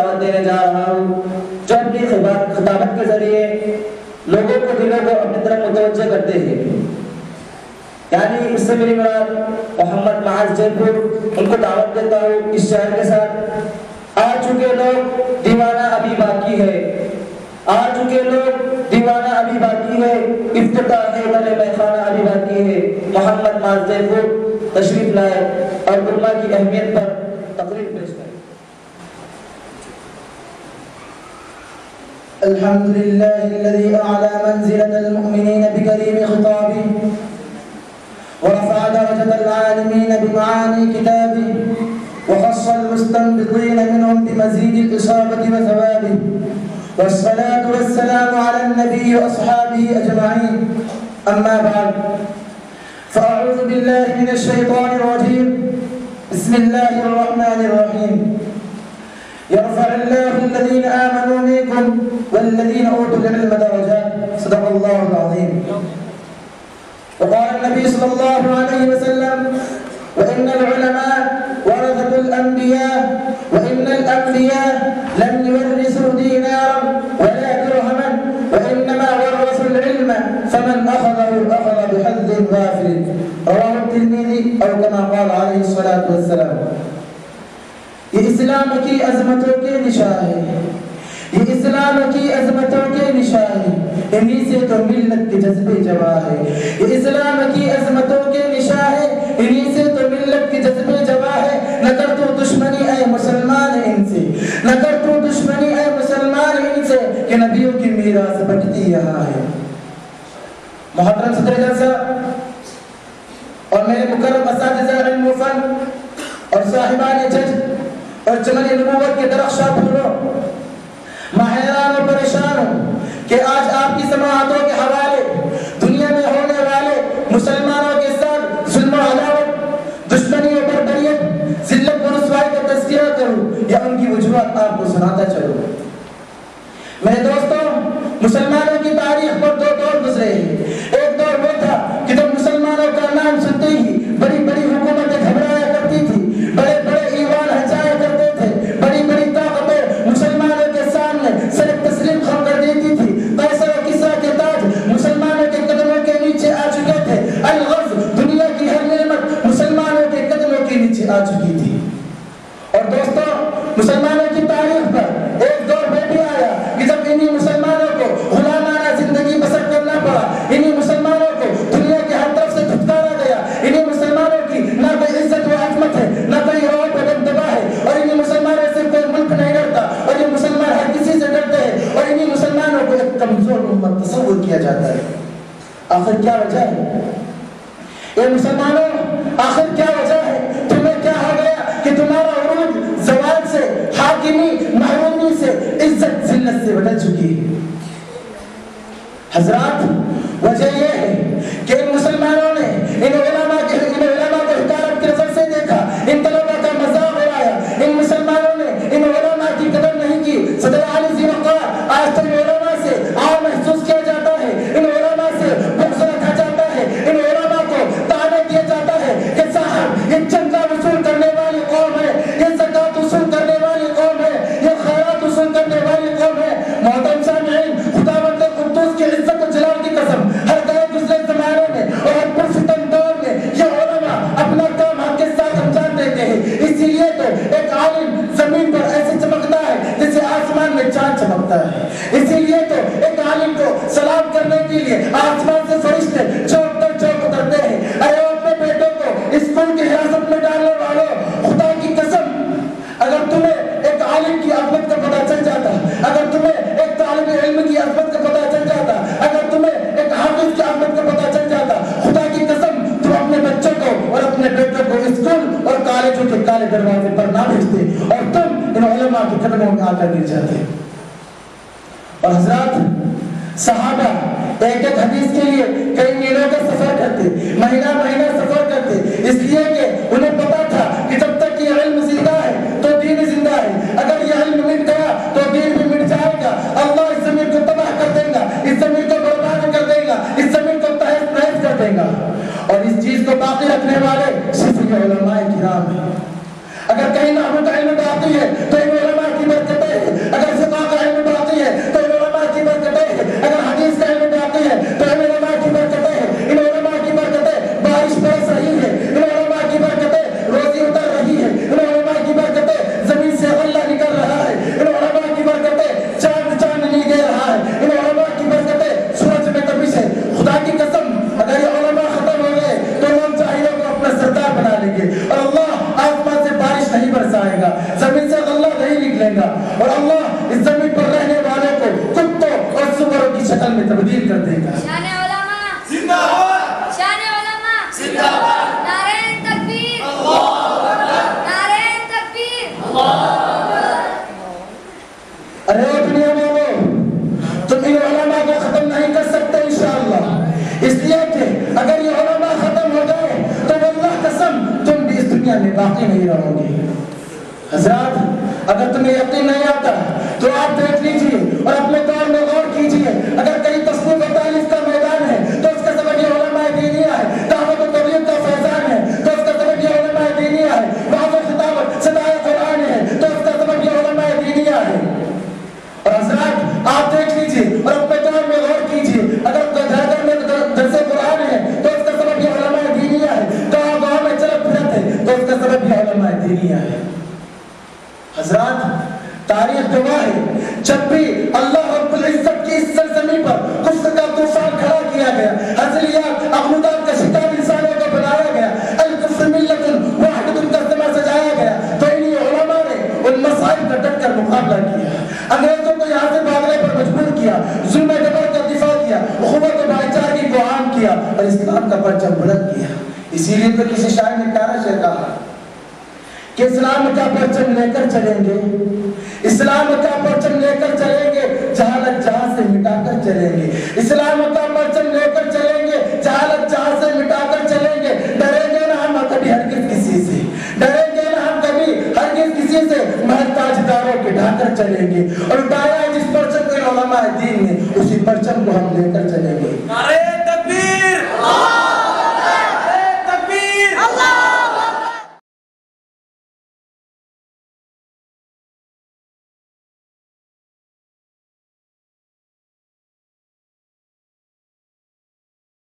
دعوت دینے جا رہا ہوں جو اپنی خطابت کے ذریعے لوگوں کو دلوں کو اپنی طرف متوجہ کرتے ہیں. یعنی اس سے میری مراد محمد معاذ جے پور ان کو دعوت دیتا ہوں اس شہر کے ساتھ. آ چکے لوگ دیوانہ ابھی باقی ہے، آ چکے لوگ دیوانہ ابھی باقی ہے، افتتاح ہے در میخانہ ابھی باقی ہے. محمد معاذ جے پور تشریف لائے اور علماء کی اہمیت پر تقریر پیش کریں. الحمد لله الذي أعلى منزلة المؤمنين بكريم خطابه ورفع درجة العالمين بمعاني كتابه وخص المستنبطين منهم بمزيد الإصابة وثوابه. والصلاة والسلام على النبي وأصحابه أجمعين. أما بعد فأعوذ بالله من الشيطان الرجيم. بسم الله الرحمن الرحيم. يرفع الله الذين آمنوا منكم والذين أوتوا العلم درجات. صدق الله العظيم. وقال النبي صلى الله عليه وسلم وإن العلماء ورثة الأنبياء وإن الأنبياء لم يورثوا دينارا ولا درهما وإنما ورثوا العلم فمن أخذه أخذ بحظ وافر. رواه الترمذي أو كما قال عليه الصلاة والسلام. یہ اسلام کی عظمتوں کے نشان ہے، یہ اسلام کی عظمتوں کے نشان ہے، انہی سے تو ملت کے جذبے جواں ہے. یہ اسلام کی عظمتوں کے نشان ہے، انہی سے تو ملت کے جذبے جواں ہے. نہ کر تو دشمنی اے مسلمان ان سے، نہ کر تو دشمنی اے مسلمان ان سے کہ نبیوں کی میراث بٹتی یہاں ہے. محترم صدر جلسہ اور میرے مکرم اساتذہ علم و فن اور صاحبان جج اور چمن نبوت کے درخشاں پھولوں، میں حیران و پریشان ہوں کہ آج آپ کی سماعتوں کے حوالے دنیا میں ہونے والے مسلمانوں کے ساتھ ظلم و عداوت، دشمنی و بربریت، ذلت و رسوائی کا تذکرہ کروں یا ان کی وجوہات آپ کو سناتا چلوں. میرے دوستوں، مسلمانوں کی تاریخ پر دو دور گزرے ہیں. ایک دور وہ تھا کہ جب مسلمانوں کا نام سنتے ہی بڑی بڑی حکومتیں گھبرایا کرتی تھی، بڑے بڑے ایوان ہچایا کرتے تھے، بڑی بڑی طاقتیں مسلمانوں کے سامنے سر تسلیم کھڑ کر دیتی تھی. قیصر و کسریٰ کے تاج مسلمانوں کے قدموں کے نیچے آ چکے تھے. الغرض دنیا کی ہر نعمت مسلمانوں کے قدموں کے نیچے آ چکی تھی. اور دوستوں، مسلمانوں کی تاریخ پر ایک دور وہ بھی آیا کہ جب انہی مسلمانوں کو غلامانہ زندگی بسر کرنا پڑا، انہی مسلمانوں کو دنیا کے ہر طرف سے دھتکارا گیا. انہی مسلمانوں کی نہ کوئی عزت و عظمت ہے، نہ کوئی رعب و دبدبہ ہے، اور انہی مسلمانوں سے کوئی ملک نہیں ڈرتا، اور یہ مسلمان ہر کسی سے ڈرتے ہیں، اور انہی مسلمانوں کو ایک کمزور امت تصور کیا جاتا ہے. آخر کیا وجہ ہے؟ اے مسلمانوں، آخر کیا وجہ ہے؟ تمہیں کیا ہو گیا کہ تمہارا عروج زوال سے، حاکمی محرومی سے، عزت ذلت سے بدل چکی ہے؟ حضرات، وجہ یہ ہے کہ ان مسلمانوں نے ان علماء کو حکارت کی نظر سے دیکھا، ان طلباء کا مذاق اڑایا. ان مسلمانوں نے ان علماء کی قدر نہیں کی. صدر علی ذی وقار آج تک علماء سے عار محسوس کیا جاتا ہے، ان علماء سے بغض رکھا جاتا ہے، ان علماء کو تعنے دیا جاتا ہے کہ صاحب یہ چندہ وصول کرنے والی قوم ہے، یہ زکوٰۃ وصول کرنے والی قوم ہے، یہ خیرات وصول کرنے والی قوم ہے. محترم سامعین، خداوند قدوس کی عزت و جلال کی قسم، ہر گئے گزرے زمانے میں اور ہر پرفتن دور میں یہ علماء اپنا کام حق کے ساتھ انجام دیتے ہیں. اسی لیے تو ایک عالم زمین پر ایسے چمکتا ہے جیسے آسمان میں چاند چمکتا ہے. اسی لیے تو ایک عالم کو سلام کرنے کے لیے آسمان سے فرشتے چوک در چوک اترتے ہیں. اے اپنے بیٹوں کو اسکول کی حراست میں ڈالنے والوں، خدا کی قسم، اگر تمہیں ایک عالم کی عظمت کا پتہ چل جاتا، اگر تمہیں ایک طالب علم کی عظمت کا پتہ چل جاتا، اگر تمہیں ایک حافظ کی عظمت کا پتہ چل جاتا، خدا کی قسم تم اپنے بچوں کو اور اپنے بیٹوں کو اسکول اور کالجوں کے کالے دروازے پر نہ بھیجتے اور تم ان علماء کے قدموں میں آ کر گر جاتے. اور حضرات، صحابہ ایک ایک حدیث کے لیے کئی مہینوں کا سفر کرتے، مہینہ مہینہ سفر کرتے، اس لیے کہ انہیں پتا تھا کہ جب تک یہ علم زندہ ہے تو دین زندہ ہے. اگر یہ علم مٹ گیا تو دین بھی مٹ جائے گا. اللہ اس زمین کو تباہ کر دے گا، اس زمین کو برباد کر دے گا، اس زمین کو تہس نہس کر دے گا. اور اس چیز کو باقی رکھنے والے صرف یہ علماء کرام ہیں. اگر کہیں نحو کا علم باقی ہے تو ان علماء کی برکتیں نہیں نکلے گا اور اللہ اس زمین پر رہنے والوں کو کتوں اور سوروں کی شکل میں تبدیل کر دے گا. شان علماء زندہ باد، شان علماء زندہ باد، نعرہ تکبیر اللہ اکبر، نعرہ تکبیر. ارے دنیا والوں، تم ان علماء کو ختم نہیں کر سکتے انشاءاللہ، اس لیے کہ اگر یہ علماء ختم ہو گئے تو واللہ قسم تم بھی اس دنیا میں باقی نہیں رہو گے. حضرات اگر تمہیں یقین نہیں آتا تو آپ دیکھ لیجئے اور اپنے دور میں غور کیجئے. اگر کہیں تصنیف و تالیف کا میدان ہے تو اس کا سبب یہ علماء دینیہ ہے. دعوت و تبلیغ کا فیضان ہے تو اس کا سبب یہ علماء دینیہ ہے. وعظ و خطابت صدائے قرآن ہے تو اس کا سبب یہ علماء دینیہ ہے. اور حضرات آپ دیکھ لیجئے اور اپنے دور میں غور کیجئے. اگر گھر میں درس قرآن ہے تو اس کا سبب یہ علماء دینیہ ہے. گاؤں میں چلت پھرت ہے تو اس کا سبب یہ علماء دینیہ ہے. حضرات تاریخ گواہ ہے جب بھی اللہ رب العزت کی اس سرزمین پر کفر کا طوفان کھڑا کیا گیا، ہزلیات اغمودات کا شکار انسانوں کو بنایا گیا، الکفر ملت واحد کا سما سجایا گیا، تو انہی علماء نے ان مسائل کا ڈٹ کر مقابلہ کیا، انگریزوں کو یہاں سے بھاگنے پر مجبور کیا، ظلم و جبر کا دفاع کیا، اخوت و بھائی چارگی کو عام کیا اور اسلام کا پرچم بلند کیا. اسی لیے تو کسی شاعر نے پیارا شعر کہا کہ اسلام کا پرچم لے کر چلیں گے، اسلام کا پرچم لے کر چلیں گے، جہالت جہاں سے مٹا کر چلیں گے. اسلام کا پرچم لے کر چلیں گے، جہالت جہاں سے مٹا کر چلیں گے. ڈریں گے نہ ہم کبھی ہرگز کسی سے، ڈریں گے نہ ہم کبھی ہرگز کسی سے، محل تاجداروں کے ڈھا کر چلیں گے. اور اٹھایا ہے جس پرچم کو علماء دین نے، اسی پرچم کو ہم لے کر چلیں گے. نعرہ